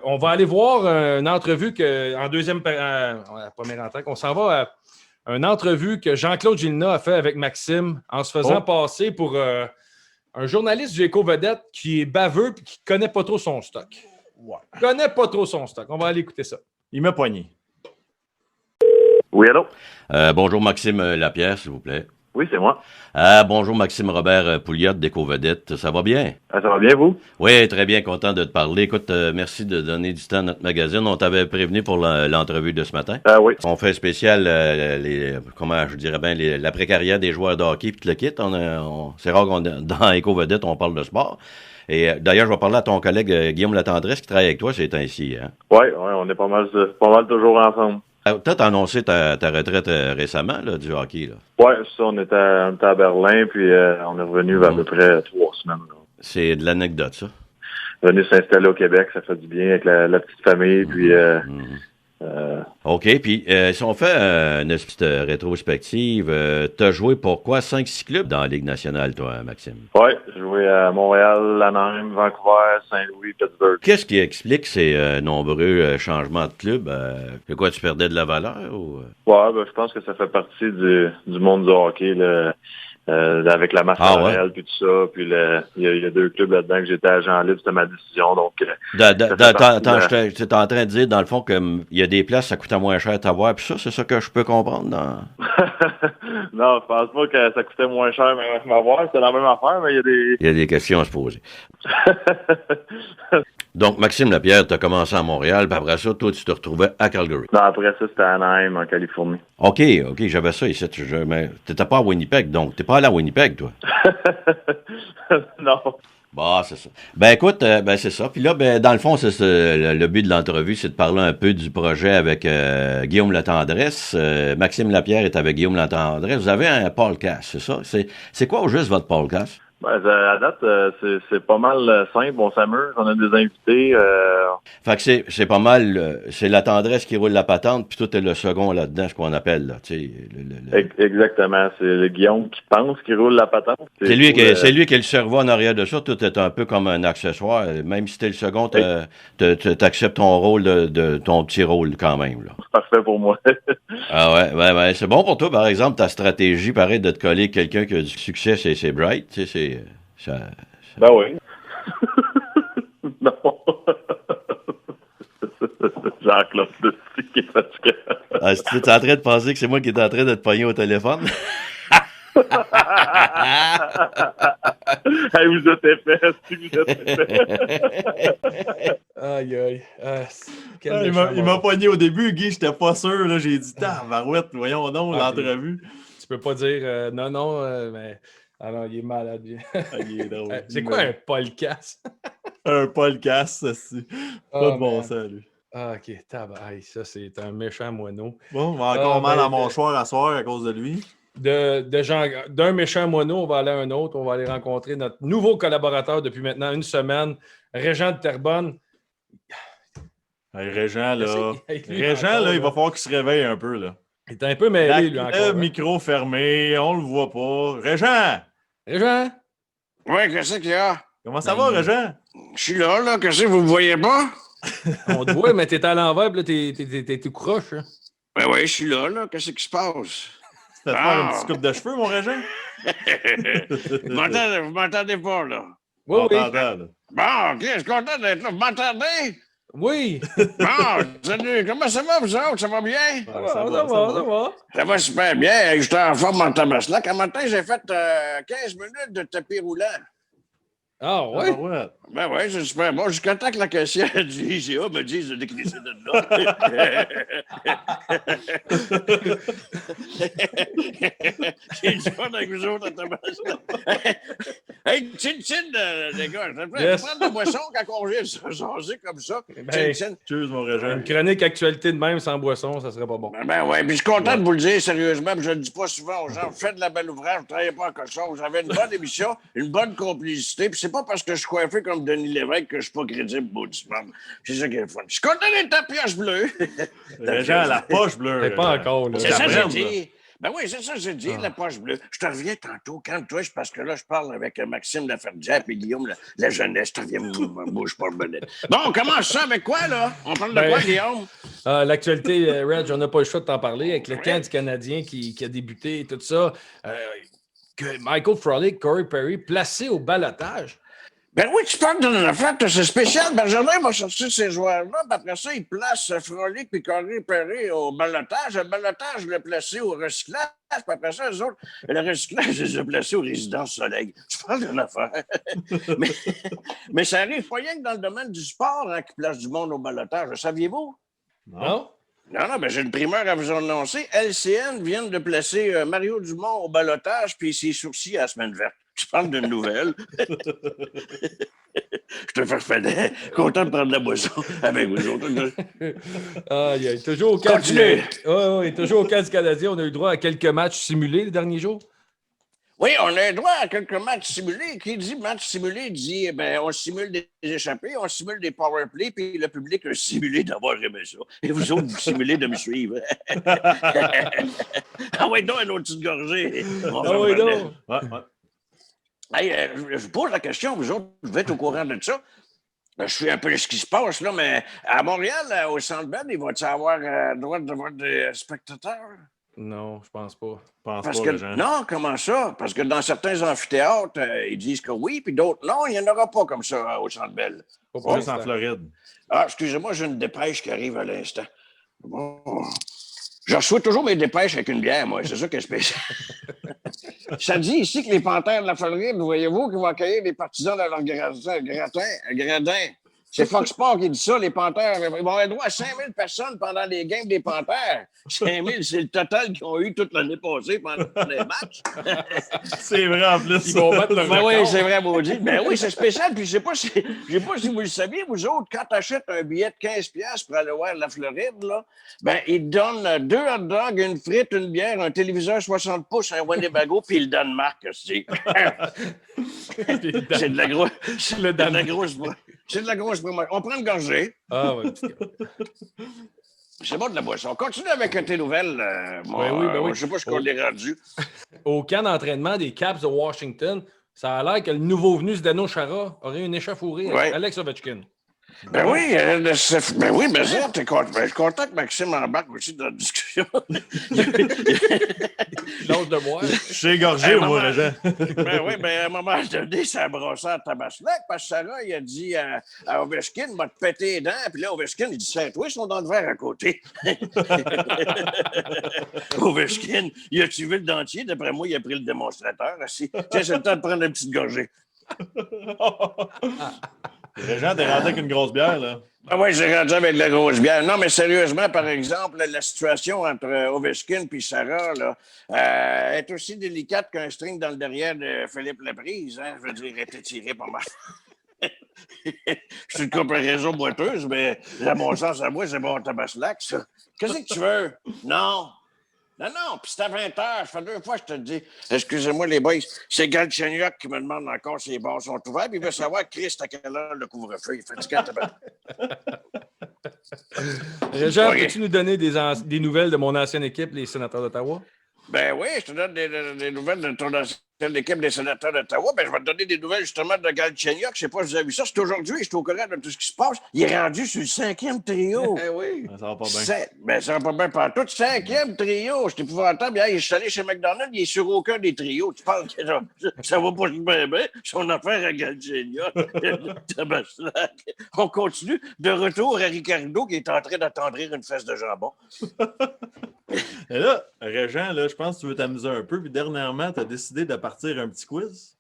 On va aller voir une entrevue en la première entrée, on s'en va à une entrevue que Jean-Claude Gilna a fait avec Maxime en se faisant passer pour un journaliste du Éco-Vedette qui est baveux et qui ne connaît pas trop son stock. Ouais. Connaît pas trop son stock. On va aller écouter ça. Il m'a poigné. Oui, allô? Bonjour Maxime Lapierre, s'il vous plaît. Oui, c'est moi. Bonjour Maxime Robert Pouliot d'Éco-Vedette. Ça va bien? Ça va bien, vous? Oui, très bien, content de te parler. Écoute, merci de donner du temps à notre magazine. On t'avait prévenu pour l'entrevue de ce matin. Oui. On fait un spécial, l'après-carrière des joueurs de hockey puis tout le kit. C'est rare qu'on dans Éco-Vedette, on parle de sport. Et d'ailleurs, je vais parler à ton collègue Guillaume Latendresse qui travaille avec toi ces temps-ci. Hein? Oui, on est pas mal toujours ensemble. Tu as annoncé ta retraite récemment là, du hockey. Là. Oui, ça, on était à Berlin, puis on est revenu à peu près 3 semaines. Là. C'est de l'anecdote, ça. Venu s'installer au Québec, ça fait du bien avec la petite famille, puis... OK, puis si on fait une petite rétrospective, t'as joué pour quoi? 5-6 clubs dans la Ligue nationale, toi, Maxime? Oui, j'ai joué à Montréal, Anaheim, Vancouver, Saint-Louis, Pittsburgh. Qu'est-ce qui explique ces nombreux changements de clubs? C'est quoi, tu perdais de la valeur? Ou... Ouais, je pense que ça fait partie du monde du hockey, là. Avec la masse salariale puis tout ça, puis il y a 2 clubs là-dedans que j'étais agent libre, c'était ma décision, donc... Attends, j'étais en train de dire, dans le fond, qu'il y a des places, ça coûtait moins cher à t'avoir, puis ça, c'est ça que je peux comprendre dans... Non, je pense pas que ça coûtait moins cher à m'avoir, c'était la même affaire, mais il y a des... Il y a des questions à se poser. Donc, Maxime Lapierre, tu as commencé à Montréal, puis après ça, toi, tu te retrouvais à Calgary. Non, après ça, c'était à Anaheim, en Californie. OK, j'avais ça ici. Mais t'étais pas à Winnipeg, donc. T'es pas allé à Winnipeg, toi? Non. Bah, c'est ça. Ben, écoute, c'est ça. Puis là, dans le fond, le but de l'entrevue, c'est de parler un peu du projet avec Guillaume Latendresse. Maxime Lapierre est avec Guillaume Latendresse. Vous avez un podcast, c'est ça? C'est quoi au juste votre podcast? À date, c'est pas mal simple. On s'amuse, on a des invités. Fait que c'est pas mal, c'est la tendresse qui roule la patente, puis tout est le second là-dedans, ce qu'on appelle, là, tu sais. Exactement. C'est le Guillaume qui pense qu'il roule la patente. C'est lui qui est le cerveau en arrière de ça. Tout est un peu comme un accessoire. Même si t'es le second, t'acceptes ton rôle de ton petit rôle quand même, là. C'est parfait pour moi. Ah ouais. C'est bon pour toi, par exemple, ta stratégie, pareil, de te coller quelqu'un qui a du succès, c'est Bright, tu sais, Ben oui. Non. Jean-Claude Dessus qui est fatigué. Ah, tu es en train de penser que c'est moi qui est en train de te pogner au téléphone? Hey, vous êtes épais, vous êtes épais. Aïe. Il m'a poigné au début, Guy, j'étais pas sûr. Là, j'ai dit, tabarouette, voyons donc l'entrevue. Tu peux pas dire non, mais... Ah non, il est malade. Il est drôle. C'est quoi un podcast? Un podcast, c'est pas de bon sens, lui. Ah, OK, ça, c'est un méchant moineau. Bon, on va encore mal à mon choix à soir à cause de lui. D'un méchant moineau, on va aller à un autre. On va aller rencontrer notre nouveau collaborateur depuis maintenant une semaine, Régent de Terrebonne. Hey, Régent, là, il va falloir qu'il se réveille un peu, là. Il est un peu mêlé, lui, encore. Le micro fermé, on le voit pas. Régent! Régent? Oui, qu'est-ce qu'il y a? Comment ça va, Régent? Je suis là, qu'est-ce que vous me voyez pas? On te voit, mais t'es à l'envers, là, t'es tout croche. Hein? Ben oui, je suis là, qu'est-ce qui se passe? C'était de faire une petite coupe de cheveux, mon Régent? Vous m'entendez pas, là? Oui. Bon, OK, je suis content d'être là. Vous m'entendez? Oui. Bon, salut, comment ça va, vous autres? Ça va bien? Ça va. Ça va super bien. J'étais en forme en tabaslac. Un matin, j'ai fait 15 minutes de tapis roulant. Ah ouais? Ben oui, c'est super bon. Jusqu'à temps que la caissière du IGA me dise de déclisser de là. J'ai du fun avec vous autres à tabaslac. Hey, chin-chin, les gars. Je vais prendre des boissons quand on vient changer comme ça. Chin-chin. Cheers, mon Régent. Une chronique actualité de même sans boisson, ça serait pas bon. Ben ouais, puis je suis content de vous le dire sérieusement, puis je le dis pas souvent aux gens. Vous faites de la belle ouvrage, vous travaillez pas en cochon. Vous avez une bonne émission, une bonne complicité, puis c'est pas parce que je suis coiffé comme Denis Lévesque que je suis pas crédible au bout du monde. C'est ça qui est le fun. Je suis content d'être à pioche bleue. Régent, la poche bleue. C'est pas encore, là. C'est ça que j'ai dit. Ben oui, c'est ça, j'ai dit, la poche bleue. Je te reviens tantôt, calme-toi, parce que là, je parle avec Maxime Laferrière et Guillaume la jeunesse. Je te reviens, bouge pas le bonnet. Bon, on commence ça avec quoi, là? On parle de quoi, Guillaume? L'actualité, Reg, on n'a pas le choix de t'en parler, avec le camp du Canadien qui a débuté et tout ça. Que Michael Frolik, Corey Perry, placés au balotage. Ben oui, tu parles d'une affaire, c'est spécial. Benjamin va chercher ces joueurs-là, puis après ça, il place Frolic et Corey Perry au balotage. Le balotage, je l'ai placé au recyclage, puis après ça, eux autres, le recyclage, je les ai placés aux résidences soleil. Tu parles d'une affaire. mais ça arrive pas rien que dans le domaine du sport hein, qui place du monde au balotage. Le saviez-vous? Non? Non, ben j'ai une primeur à vous annoncer. LCN vient de placer Mario Dumont au balotage, puis ses sourcils à la semaine verte. Tu parles d'une nouvelle. Je te fais refaire. Content de prendre la boisson avec vous autres. Il est toujours au cas toujours au cas du Canadien. On a eu droit à quelques matchs simulés les derniers jours. Oui, on a eu droit à quelques matchs simulés. Qui dit match simulé dit on simule des échappées, on simule des power plays, puis le public a simulé d'avoir aimé ça. Et vous autres, vous simulez de me suivre. Ah ouais, donc, une autre petite gorgée. Ah ouais, donc. Ouais. Hey, je vous pose la question, vous autres, vous êtes au courant de ça? Je suis un peu ce qui se passe, là, mais à Montréal, au Centre Bell, il va-tu avoir droit de voir des spectateurs? Non, je pense pas. Non, comment ça? Parce que dans certains amphithéâtres, ils disent que oui, puis d'autres non, il n'y en aura pas comme ça au Centre Bell. Pas juste en Floride. Ah, excusez-moi, j'ai une dépêche qui arrive à l'instant. Bon. Je reçois toujours mes dépêches avec une bière, moi. C'est ça qui est spécial. Ça dit ici que les Panthères de la Floride, voyez-vous, qui vont accueillir les partisans de leur gradin. C'est Fox Sports qui dit ça, les Panthères. Ils vont avoir droit à 5000 personnes pendant les games des Panthères. 5000, c'est le total qu'ils ont eu toute l'année passée pendant les matchs. C'est vrai, en plus. Ils vont battre le record. Oui, c'est vrai, maudit. Ben oui, c'est spécial. Puis je sais pas si vous le saviez, vous autres, quand tu achètes un billet de 15$ pour aller voir la Floride, là, ben, ils te donnent 2 hot dogs, une frite, une bière, un téléviseur 60 pouces, un Winnebago, puis le Danemark aussi. C'est de la grosse. C'est de la grosse promotion. On prend une gorgée. Ah ouais. C'est bon de la boisson. On continue avec tes nouvelles. Je sais pas ce qu'on est rendu. Au camp d'entraînement des Caps de Washington, ça a l'air que le nouveau venu Zdeno Chara aurait une échauffourée avec Alex Ovechkin. Ben oui, mais ça, je suis content que Maxime embarque aussi dans la discussion. L'âge de boire. Je suis égorgé, moi, Régent. Ben oui, à un moment donné, ça a brossé à Tabaslac, parce que Sarah, il a dit à Ovechkin, va te péter les dents, puis là, Ovechkin, il dit, serre-toi, ils sont dans le verre à côté. Ovechkin, il a tué le dentier, d'après moi, il a pris le démonstrateur. Tiens, c'est le temps de prendre une petite gorgée. Régent, t'es rendu avec une grosse bière, là. Ah oui, j'ai rendu avec la grosse bière. Non, mais sérieusement, par exemple, la situation entre Ovechkin et Sarah là, est aussi délicate qu'un string dans le derrière de Philippe Laprise. Hein? Je veux dire, elle était tirée pas mal. C'est une comparaison boiteuse, mais à mon sens, à moi, c'est bon tabaslac, ça. Qu'est-ce que tu veux? Non. Non, puis c'est à 20h. Ça fait 2 fois que je te dis. Excusez-moi, les boys. C'est Galchenyuk qui me demande encore si les bars sont ouverts. Puis il veut savoir, Christ, à quelle heure le couvre-feu. Il est fatigué. Régent, peux-tu nous donner des nouvelles de mon ancienne équipe, les Sénateurs d'Ottawa? Ben oui, je te donne des nouvelles de ton ancienne équipe des Sénateurs d'Ottawa. Ben, je vais te donner des nouvelles justement de Galchenyuk. Je sais pas si vous avez vu ça. C'est aujourd'hui, je suis au courant de tout ce qui se passe. Il est rendu sur le 5e trio. Eh oui. Ça va pas bien. Ça va pas bien partout. 5e trio. C'est épouvantable. Je suis allé chez McDonald's, il est sur aucun des trios. Tu parles que ça va pas bien, bien. Son affaire à Galchenyuk. On continue. De retour à Ricardo qui est en train d'attendrir une fesse de jambon. Et là, Régent, là, je pense que tu veux t'amuser un peu. Puis dernièrement, tu as décidé de partir un petit quiz.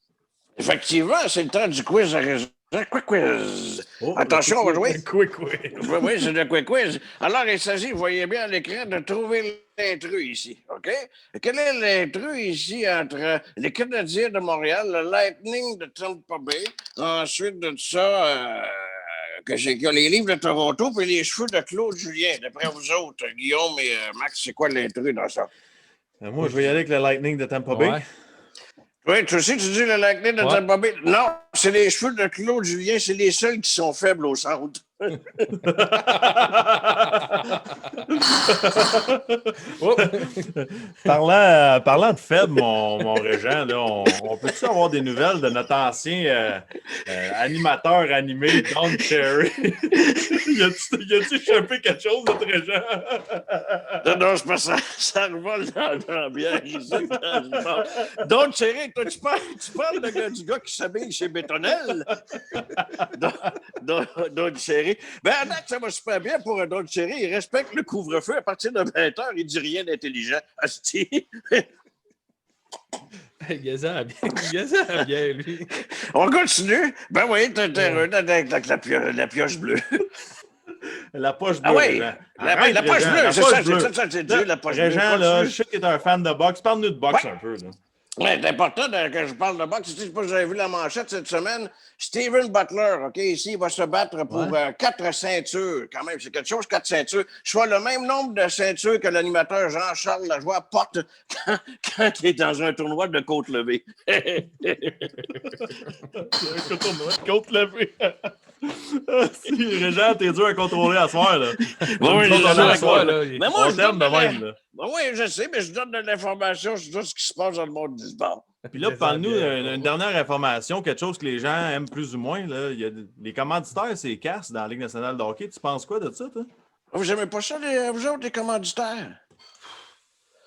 Effectivement, c'est le temps du quiz à Régent. Quick quiz. Attention, on va jouer. Quick quiz. Oui, c'est le quick quiz. Alors, il s'agit, vous voyez bien à l'écran, de trouver l'intrus ici. OK? Quel est l'intrus ici entre les Canadiens de Montréal, le Lightning de Tampa Bay, ensuite de ça, que les livres de Toronto, puis les cheveux de Claude Julien. D'après vous autres, Guillaume et Max, c'est quoi l'intrus dans ça? Moi, je vais y aller avec le Lightning de Tampa Bay. Ouais. Oui, tu aussi, tu dis le Lightning de Tampa Bay. Non, c'est les cheveux de Claude Julien, c'est les seuls qui sont faibles au centre. Parlant de faible, mon Régent, là, on peut-tu avoir des nouvelles de notre ancien animateur animé, Don Cherry? y a-tu échappé quelque chose, notre Régent? Non, c'est pas ça. Ça revole dans l'ambiance. Don Cherry, toi, tu parles du gars qui s'habille chez Bétonnel? Don Cherry. Ben, ça va super bien pour un Don Cherry. Il respecte le couvre-feu. À partir de 20h, il dit rien d'intelligent. Asti. Gazan bien, lui. On continue? Ben oui, t'es heureux avec la pioche bleue. La poche bleue. Ah oui, la poche bleue, c'est ça, j'ai dit, la poche bleue. Régent, là, je sais que t'es un fan de boxe. Parle-nous de boxe un peu, là. Oui, c'est important que je parle de boxe. Je sais pas si vous avez vu la manchette cette semaine. Steven Butler, OK, ici, il va se battre pour 4 ceintures. Quand même, c'est quelque chose, 4 ceintures. Soit le même nombre de ceintures que l'animateur Jean-Charles Lajoie porte quand il est dans un tournoi de côte levée. Un tournoi de côte levée. Si, Régent, t'es dur à contrôler à soir, là. Oui, mais moi, je donne de même, là. Oui, je sais, mais je donne de l'information sur tout ce qui se passe dans le monde du sport. Puis là, parle-nous d'une dernière information, quelque chose que les gens aiment plus ou moins. Là. Il y a les commanditaires, c'est casse dans la Ligue nationale de hockey. Tu penses quoi de ça, toi? Vous n'aimez pas ça, vous autres, les commanditaires?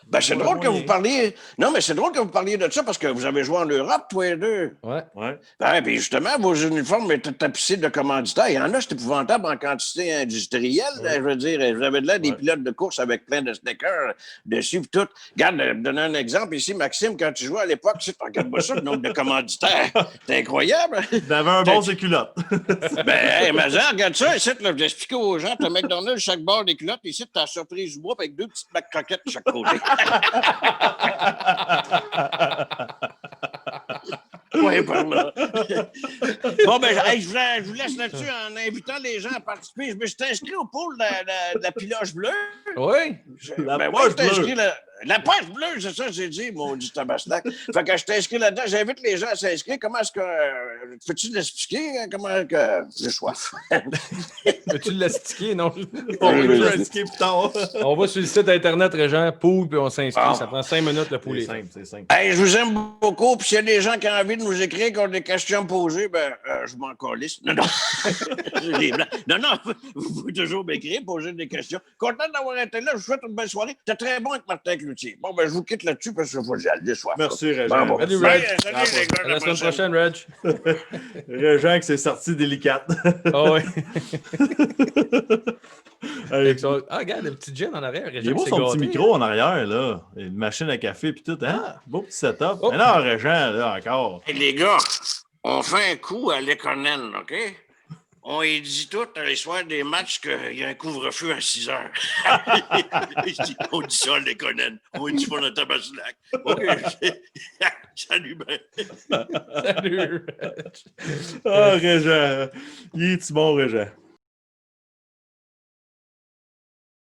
Ben, c'est drôle que vous parliez. Non, mais c'est drôle que vous parliez de ça parce que vous avez joué en Europe, toi et deux. Ouais. Ben, puis justement, vos uniformes étaient tapissés de commanditaires. Il y en a, c'est épouvantable en quantité industrielle. Ouais. Je veux dire, vous avez de là des pilotes de course avec plein de stickers dessus, tout. Regarde, donner un exemple ici, Maxime, quand tu jouais à l'époque, regarde-moi ça, le nombre de commanditaires. C'est incroyable. T'avais un bon, c'est culotte. Ben, mais regarde ça, ici, là, je expliquer aux gens, t'as McDonald's, chaque bord des culottes, ici, t'as surprise du bois avec 2 petites bacs croquettes de chaque côté. Oui, pardon. Bon, ben, je vous laisse là-dessus en invitant les gens à participer. Je me suis inscrit au pôle de la piloche bleue. Oui. La poche bleue. La poche bleue, c'est ça que j'ai dit, mon dit tabaslac. Fait que je t'ai inscrit là-dedans. J'invite les gens à s'inscrire. Comment est-ce que... Peux-tu l'expliquer? Comment que... J'ai soif. Peux-tu l'expliquer? Non. On va l'expliquer plus tard. On va sur le site Internet, Régent, pool, puis on s'inscrit. Ah. Ça prend 5 minutes, le pool. C'est simple. Hey, je vous aime beaucoup. Puis s'il y a des gens qui ont envie de nous écrire, qui ont des questions à poser, ben, je m'en calisse. Non. non, vous pouvez toujours m'écrire, poser des questions. Content d'avoir été là. Je vous souhaite une belle soirée. C'était très bon avec Martin Cloutier. Bon, ben, je vous quitte là-dessus parce que je vais y aller soir. Merci, Régent. Bon. Salut, Reg. Salut, les gars. À la semaine prochaine, Reg. Régent, que c'est sorti délicate. Oh, oui. Regarde, le petit gin en arrière. Régent, il est beau son petit micro en arrière, là. Une machine à café, puis tout. Hein? Beau petit setup. Mais non, Régent, là, encore. Hey, les gars, on fait un coup à Lekonen, OK? On y dit tout les soirs des matchs qu'il y a un couvre-feu à 6 heures. On dit ça à Lekonen. On dit pas notre tabaslac. OK. Salut, ben. Salut, Reg. Ah, Régent. Il est-tu bon, Régent?